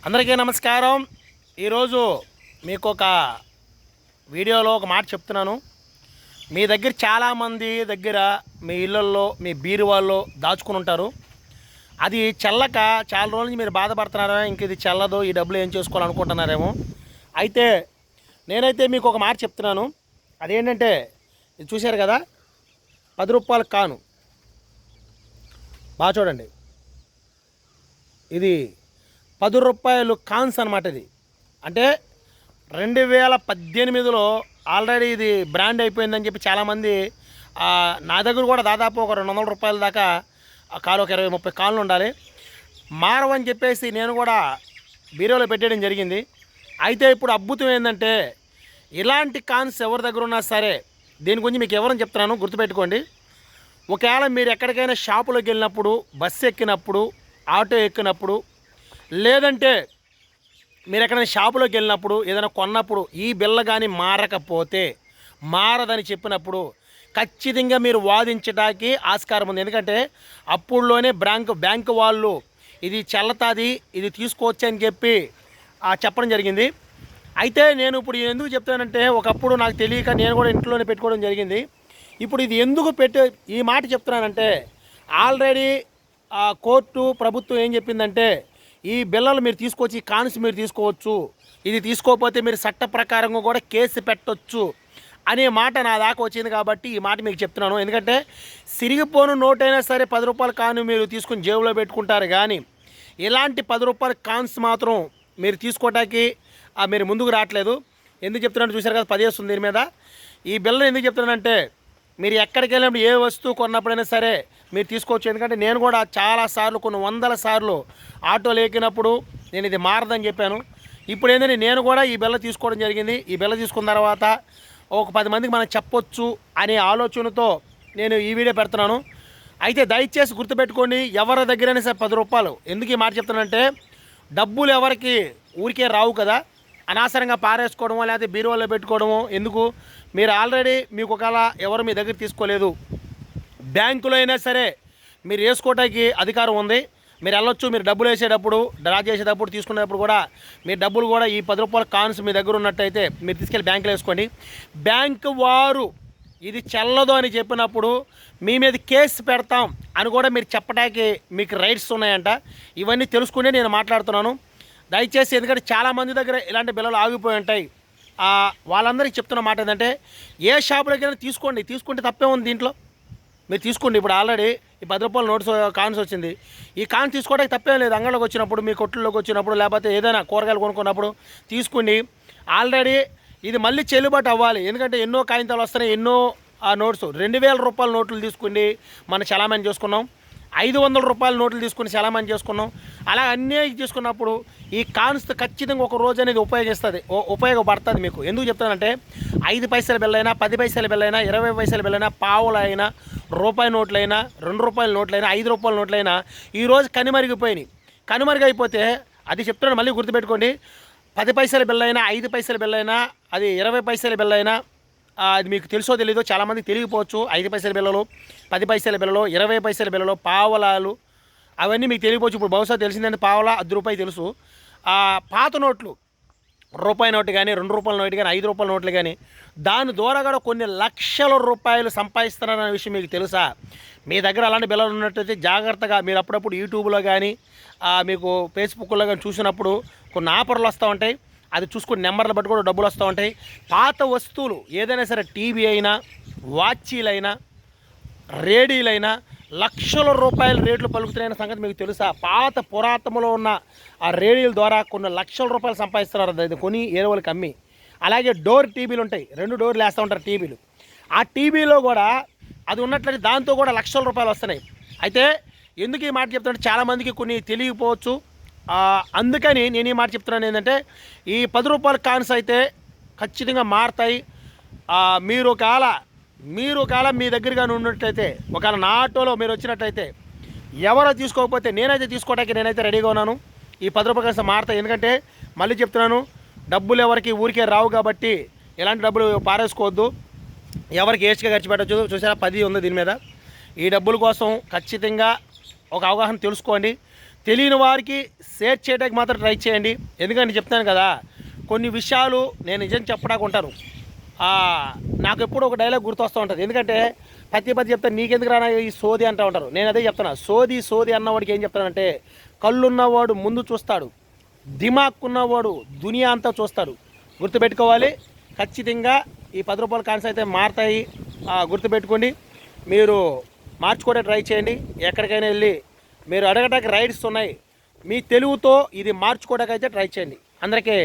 అందరికీ నమస్కారం. ఈరోజు మీకు ఒక వీడియోలో ఒక మాట చెప్తున్నాను. మీ దగ్గర చాలామంది దగ్గర మీ ఇళ్ళల్లో మీ బీరువాల్లో దాచుకుని ఉంటారు. అది చెల్లక చాలా రోజుల నుంచి మీరు బాధపడుతున్నారా, ఇంక ఇది చెల్లదు, ఈ డబ్బులు ఏం చేసుకోవాలనుకుంటున్నారేమో. అయితే నేనైతే మీకు ఒక మాట చెప్తున్నాను. అదేంటంటే ఇది చూశారు కదా, 10 రూపాయల కాను. బాగా చూడండి, ఇది 10 రూపాయలు కాన్స్ అనమాట. ఇది అంటే 2018లో ఆల్రెడీ ఇది బ్రాండ్ అయిపోయిందని చెప్పి చాలామంది నా దగ్గర కూడా దాదాపు ఒక 200 రూపాయల దాకా కాలు, ఒక 20-30 కాళ్ళు ఉండాలి. మారవని చెప్పేసి నేను కూడా బీరోలో పెట్టేయడం జరిగింది. అయితే ఇప్పుడు అద్భుతం ఏంటంటే, ఇలాంటి కాన్స్ ఎవరి దగ్గర ఉన్నా సరే, దీని గురించి మీకు ఎవరని చెప్తున్నాను, గుర్తుపెట్టుకోండి. ఒకవేళ మీరు ఎక్కడికైనా షాపులోకి వెళ్ళినప్పుడు, బస్సు ఎక్కినప్పుడు, ఆటో ఎక్కినప్పుడు, లేదంటే మీరు ఎక్కడైనా షాపులోకి వెళ్ళినప్పుడు ఏదైనా కొన్నప్పుడు ఈ బిల్ల కానీ మారకపోతే, మారదని చెప్పినప్పుడు ఖచ్చితంగా మీరు వాదించడానికి ఆస్కారం ఉంది. ఎందుకంటే అప్పుడులోనే బ్యాంకు వాళ్ళు ఇది చెల్లతాది, ఇది తీసుకోవచ్చు అని చెప్పి చెప్పడం జరిగింది. అయితే నేను ఇప్పుడు ఎందుకు చెప్తానంటే, ఒకప్పుడు నాకు తెలియక నేను కూడా ఇంట్లోనే పెట్టుకోవడం జరిగింది. ఇప్పుడు ఇది ఎందుకు ఈ మాట చెప్తున్నానంటే, ఆల్రెడీ కోర్టు ప్రభుత్వం ఏం చెప్పిందంటే, ఈ బిల్లలు మీరు తీసుకొచ్చి, ఈ కాన్స్ మీరు తీసుకోవచ్చు, ఇది తీసుకోకపోతే మీరు చట్ట ప్రకారంగా కూడా కేసు పెట్టొచ్చు అనే మాట నా దాకా వచ్చింది. కాబట్టి ఈ మాట మీకు చెప్తున్నాను. ఎందుకంటే సిరిగిపోను నోటైనా సరే 10 రూపాయల కాను మీరు తీసుకుని జేబులో పెట్టుకుంటారు, కానీ ఇలాంటి 10 రూపాయల కాన్స్ మాత్రం మీరు తీసుకోవటానికి మీరు ముందుకు రావట్లేదు. ఎందుకు చెప్తున్నాను చూసారు కదా, 10 వస్తుంది దీని మీద. ఈ బిల్లు ఎందుకు చెప్తున్నానంటే, మీరు ఎక్కడికి వెళ్ళినప్పుడు ఏ వస్తువు కొన్నప్పుడైనా సరే మీరు తీసుకోవచ్చు. ఎందుకంటే నేను కూడా చాలాసార్లు, కొన్ని వందల సార్లు ఆటోలు ఎక్కినప్పుడు నేను ఇది మారదని చెప్పాను. ఇప్పుడు ఏంటంటే నేను కూడా ఈ బిల్ల తీసుకోవడం జరిగింది. ఈ బిల్ల తీసుకున్న తర్వాత ఒక 10 మందికి మనం చెప్పొచ్చు అనే ఆలోచనతో నేను ఈ వీడియో పెడుతున్నాను. అయితే దయచేసి గుర్తుపెట్టుకోండి, ఎవరి దగ్గరైనా సరే 10 రూపాయలు. ఎందుకు ఈ మాట చెప్తున్నానంటే, డబ్బులు ఎవరికి ఊరికే రావు కదా, అనవసరంగా పారేసుకోవడమో లేకపోతే బీరువాలో పెట్టుకోవడమో ఎందుకు. మీరు ఆల్రెడీ మీకు ఒకవేళ ఎవరు మీ దగ్గర తీసుకోలేదు, బ్యాంకులో అయినా సరే మీరు వేసుకోవడానికి అధికారం ఉంది. మీరు వెళ్ళొచ్చు. మీరు డబ్బులు వేసేటప్పుడు, డ్రా చేసేటప్పుడు, తీసుకునేటప్పుడు కూడా మీరు డబ్బులు కూడా ఈ 10 రూపాయల కాన్స్ మీ దగ్గర ఉన్నట్టయితే మీరు తీసుకెళ్ళి బ్యాంకులో వేసుకోండి. బ్యాంకు వారు ఇది చెల్లదు అని చెప్పినప్పుడు మీ మీద కేసు పెడతాం అని కూడా మీరు చెప్పడానికి మీకు రైట్స్ ఉన్నాయంట. ఇవన్నీ తెలుసుకునే నేను మాట్లాడుతున్నాను. దయచేసి, ఎందుకంటే చాలామంది దగ్గర ఇలాంటి బిల్లలు ఆగిపోయి ఉంటాయి. వాళ్ళందరికీ చెప్తున్న మాట ఏంటంటే, ఏ షాపులోకైనా తీసుకోండి, తీసుకుంటే తప్పే ఉంది దీంట్లో. మీరు తీసుకోండి. ఇప్పుడు ఆల్రెడీ ఈ 10 రూపాయల నోట్స్ కాన్స్ వచ్చింది. ఈ కాన్స్ తీసుకోవడానికి తప్పేం లేదు. అంగడిలోకి వచ్చినప్పుడు, మీ కొట్టుల్లోకి వచ్చినప్పుడు, లేకపోతే ఏదైనా కూరగాయలు కొనుక్కున్నప్పుడు తీసుకోండి. ఆల్రెడీ ఇది మళ్ళీ చెల్లుబాటు అవ్వాలి. ఎందుకంటే ఎన్నో కాగితాలు వస్తున్నాయి, ఎన్నో నోట్స్. 2000 రూపాయల నోట్లు తీసుకుని మనం చలామణి చేసుకున్నాం, 500 రూపాయల నోట్లు తీసుకుని చలామణి చేసుకున్నాం. అలా అన్నీ తీసుకున్నప్పుడు ఈ కాన్స్ ఖచ్చితంగా ఒక రోజు అనేది ఉపయోగపడుతుంది మీకు. ఎందుకు చెప్తానంటే, 5 పైసల బిల్ అయినా, 10 పైసల బిల్ అయినా, 20 పైసల బిల్ అయినా, పావులు అయినా, రూపాయి నోట్లైనా, 2 రూపాయల నోట్లైనా, 5 రూపాయల నోట్లైనా ఈరోజు కనుమరుగైపోయినాయి. కనుమరుగైపోతే అది చెప్తున్నాను, మళ్ళీ గుర్తుపెట్టుకోండి. 10 పైసల బిల్ అయినా, 5 పైసల బిల్ అయినా, అది 20 పైసల బిల్ అయినా, అది మీకు తెలుసో తెలీదో, చాలామందికి తెలియకపోవచ్చు. 5 పైసల బిల్లలు, 10 పైసల బిల్లలు, 20 పైసల బిల్లలు, పావలాలు, అవన్నీ మీకు తెలియకపోవచ్చు. ఇప్పుడు బహుశా తెలిసిందంటే పావలా, 10 రూపాయలు తెలుసు. పాత నోట్లు, రూపాయి నోటు కానీ, 2 రూపాయల నోటు కానీ, 5 రూపాయల నోట్లు కానీ, దాని ద్వారా కూడా కొన్ని లక్షల రూపాయలు సంపాదిస్తున్నారనే విషయం మీకు తెలుసా? మీ దగ్గర అలాంటి బిల్లలు ఉన్నట్టయితే జాగ్రత్తగా మీరు అప్పుడప్పుడు యూట్యూబ్లో కానీ, మీకు ఫేస్బుక్లో కానీ చూసినప్పుడు కొన్ని ఆఫర్లు వస్తూ ఉంటాయి. అది చూసుకుని నెంబర్లు బట్టి కూడా డబ్బులు వస్తూ ఉంటాయి. పాత వస్తువులు ఏదైనా సరే, టీవీ అయినా, వాచీలైనా, రేడియోలైనా లక్షల రూపాయల రేట్లు పలుకుతున్నాయన్న సంగతి మీకు తెలుసా? పాత పురాతనలో ఉన్న ఆ రేడియోల ద్వారా కొన్ని లక్షల రూపాయలు సంపాదిస్తున్నారు. అది కొని ఏరువులకి అమ్మి. అలాగే డోర్ టీవీలు ఉంటాయి, 2 డోర్లు వేస్తూ ఉంటారు టీవీలు. ఆ టీవీలో కూడా అది ఉన్నట్లయితే దాంతో కూడా లక్షల రూపాయలు వస్తున్నాయి. అయితే ఎందుకు ఈ మాట చెప్తుంటే, చాలామందికి కొన్ని తెలియకపోవచ్చు. అందుకని నేను ఈ మాట చెప్తున్నాను ఏంటంటే, ఈ 10 రూపాయల కాన్స్ అయితే ఖచ్చితంగా మారుతాయి. మీరు ఒకవేళ మీ దగ్గరగానే ఉన్నట్టయితే, ఒకవేళ నా ఆటోలో మీరు వచ్చినట్టయితే, ఎవరో తీసుకోకపోతే నేనైతే తీసుకోవడానికి నేనైతే రెడీగా ఉన్నాను. ఈ 10 రూపాయల కాన్స్ మారుతాయి. ఎందుకంటే మళ్ళీ చెప్తున్నాను, డబ్బులు ఎవరికి ఊరికే రావు కాబట్టి ఎలాంటి డబ్బులు పారేసుకోవద్దు. ఎవరికి ఏస్గా ఖర్చు పెట్టచ్చు. చూసారా, 10 ఉంది దీని మీద. ఈ డబ్బుల కోసం ఖచ్చితంగా ఒక అవగాహన తెలుసుకోండి. తెలియని వారికి షేర్ చేయడానికి మాత్రం ట్రై చేయండి. ఎందుకంటే చెప్తాను కదా, కొన్ని విషయాలు నేను నిజం చెప్పడానికి ఉంటాను. నాకు ఎప్పుడు ఒక డైలాగ్ గుర్తొస్తూ ఉంటుంది. ఎందుకంటే ప్రతి చెప్తాను, నీకెందుకు రానా ఈ సోది అంటూ ఉంటారు. నేను అదే చెప్తాను, సోది అన్నవాడికి ఏం చెప్తానంటే, కళ్ళున్నవాడు ముందు చూస్తాడు, దిమాక్కున్నవాడు దునియా అంతా చూస్తాడు. గుర్తుపెట్టుకోవాలి. ఖచ్చితంగా ఈ 10 రూపాయల కాయిన్స్ అయితే మారుతాయి. గుర్తుపెట్టుకోండి. మీరు మార్చుకోవడానికి ట్రై చేయండి. ఎక్కడికైనా వెళ్ళి మీరు అడగడానికి రైడ్స్ ఉన్నాయి. మీ తెలుగుతో ఇది మార్చుకోవడానికి అయితే ట్రై చేయండి. అందరికీ